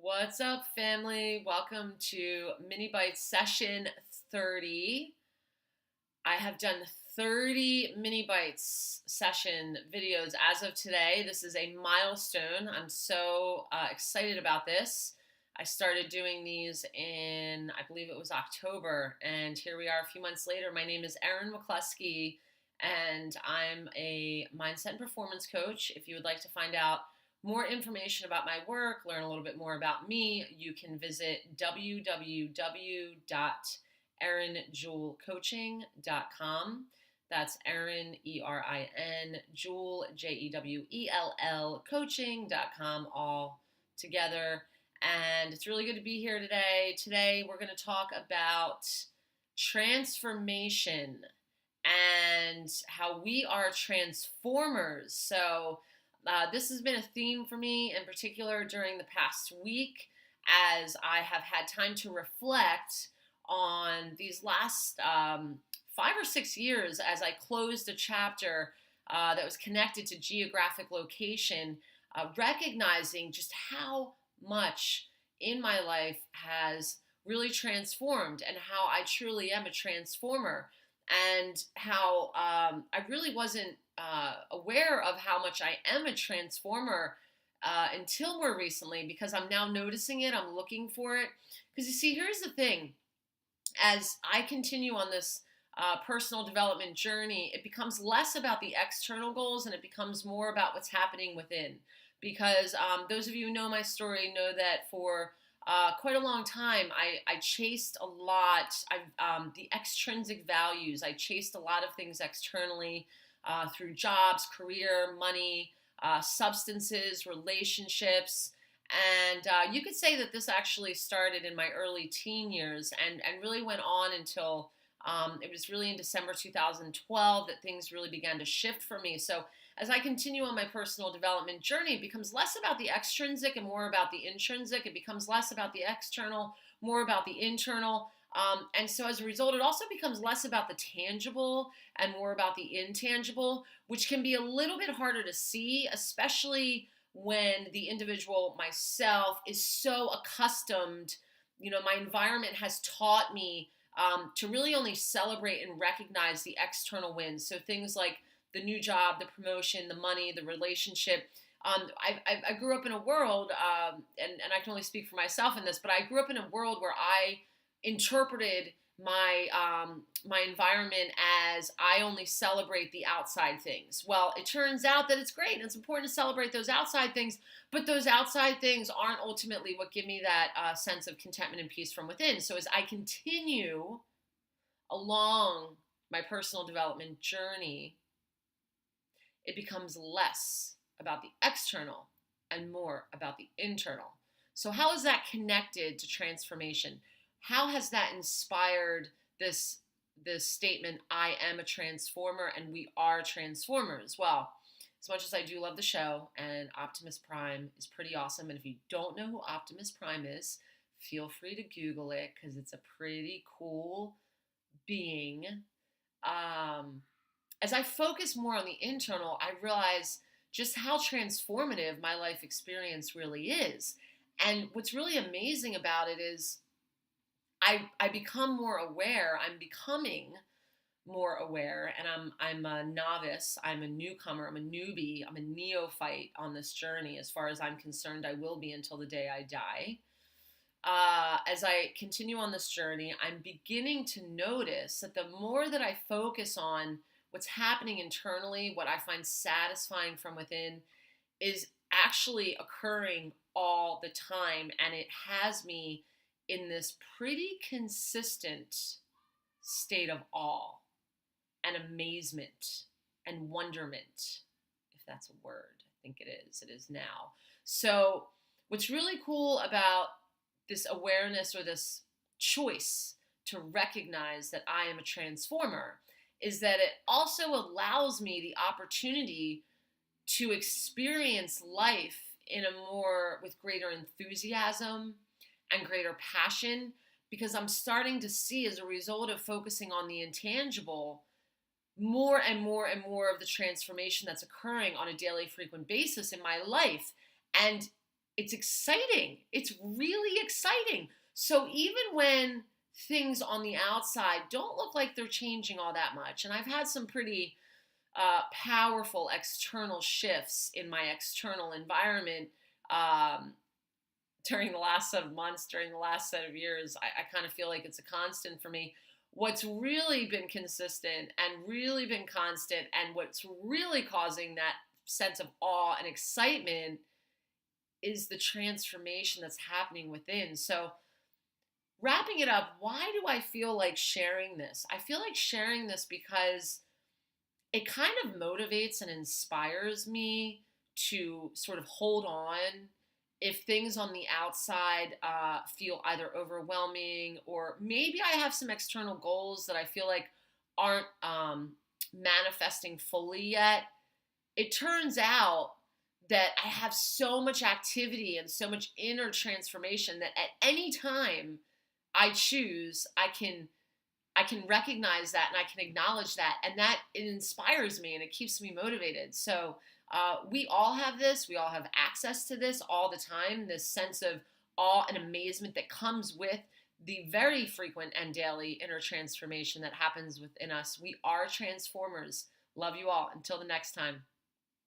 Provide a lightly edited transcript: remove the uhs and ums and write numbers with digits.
What's up, family? Welcome to Mini Bytes session 30. I have done 30 Mini Bytes session videos as of today. This is a milestone. I'm so excited about this. I started doing these in, I believe it was October, and here we are a few months later. My name is Erin McCluskey, and I'm a mindset and performance coach. If you would like to find out more information about my work, learn a little bit more about me, you can visit www.erinjewellcoaching.com. That's Erin, E-R-I-N, Jewel, Jewell, coaching.com, all together. And it's really good to be here today. Today we're going to talk about transformation and how we are transformers. So this has been a theme for me in particular during the past week as I have had time to reflect on these last 5 or 6 years as I closed a chapter that was connected to geographic location, recognizing just how much in my life has really transformed and how I truly am a transformer, and how I really wasn't aware of how much I am a transformer until more recently, because I'm now noticing it. I'm looking for it. Because you see, here's the thing. As I continue on this personal development journey, it becomes less about the external goals and it becomes more about what's happening within. Because those of you who know my story know that for quite a long time, I chased a lot. The extrinsic values. I chased a lot of things externally through jobs, career, money, substances, relationships. And you could say that this actually started in my early teen years and really went on until it was really in December 2012 that things really began to shift for me. So as I continue on my personal development journey, it becomes less about the extrinsic and more about the intrinsic. It becomes less about the external, more about the internal. And so as a result, it also becomes less about the tangible and more about the intangible, which can be a little bit harder to see, especially when the individual, myself, is so accustomed. My environment has taught me to really only celebrate and recognize the external wins. So things like the new job, the promotion, the money, the relationship. I grew up in a world, and I can only speak for myself in this, but I grew up in a world where I interpreted my environment as I only celebrate the outside things. Well, it turns out that it's great and it's important to celebrate those outside things, but those outside things aren't ultimately what give me that sense of contentment and peace from within. So as I continue along my personal development journey, it becomes less about the external and more about the internal. So how is that connected to transformation? How has that inspired this statement, I am a transformer and we are transformers? Well, as much as I do love the show, and Optimus Prime is pretty awesome, and if you don't know who Optimus Prime is, feel free to Google it because it's a pretty cool being. As I focus more on the internal, I realize just how transformative my life experience really is. And what's really amazing about it is I become more aware. I'm becoming more aware, and I'm a novice. I'm a newcomer. I'm a newbie. I'm a neophyte on this journey. As far as I'm concerned, I will be until the day I die. As I continue on this journey, I'm beginning to notice that the more that I focus on what's happening internally, what I find satisfying from within, is actually occurring all the time, and it has me in this pretty consistent state of awe and amazement and wonderment, if that's a word. I think it is. It is now. So what's really cool about this awareness or this choice to recognize that I am a transformer is that it also allows me the opportunity to experience life with greater enthusiasm and greater passion, because I'm starting to see, as a result of focusing on the intangible, more and more and more of the transformation that's occurring on a daily, frequent basis in my life. And it's exciting. It's really exciting. So even when things on the outside don't look like they're changing all that much, and I've had some pretty powerful external shifts in my external environment um, during the last 7 months, during the last set of years. I kind of feel like it's a constant for me. What's really been consistent and really been constant, and what's really causing that sense of awe and excitement is the transformation that's happening within. So, wrapping it up, why do I feel like sharing this? I feel like sharing this because it kind of motivates and inspires me to sort of hold on if things on the outside feel either overwhelming, or maybe I have some external goals that I feel like aren't manifesting fully yet. It turns out that I have so much activity and so much inner transformation that at any time I choose, I can recognize that and I can acknowledge that, and that it inspires me and it keeps me motivated. So we all have this. We all have access to this all the time. This sense of awe and amazement that comes with the very frequent and daily inner transformation that happens within us. We are transformers. Love you all. Until the next time.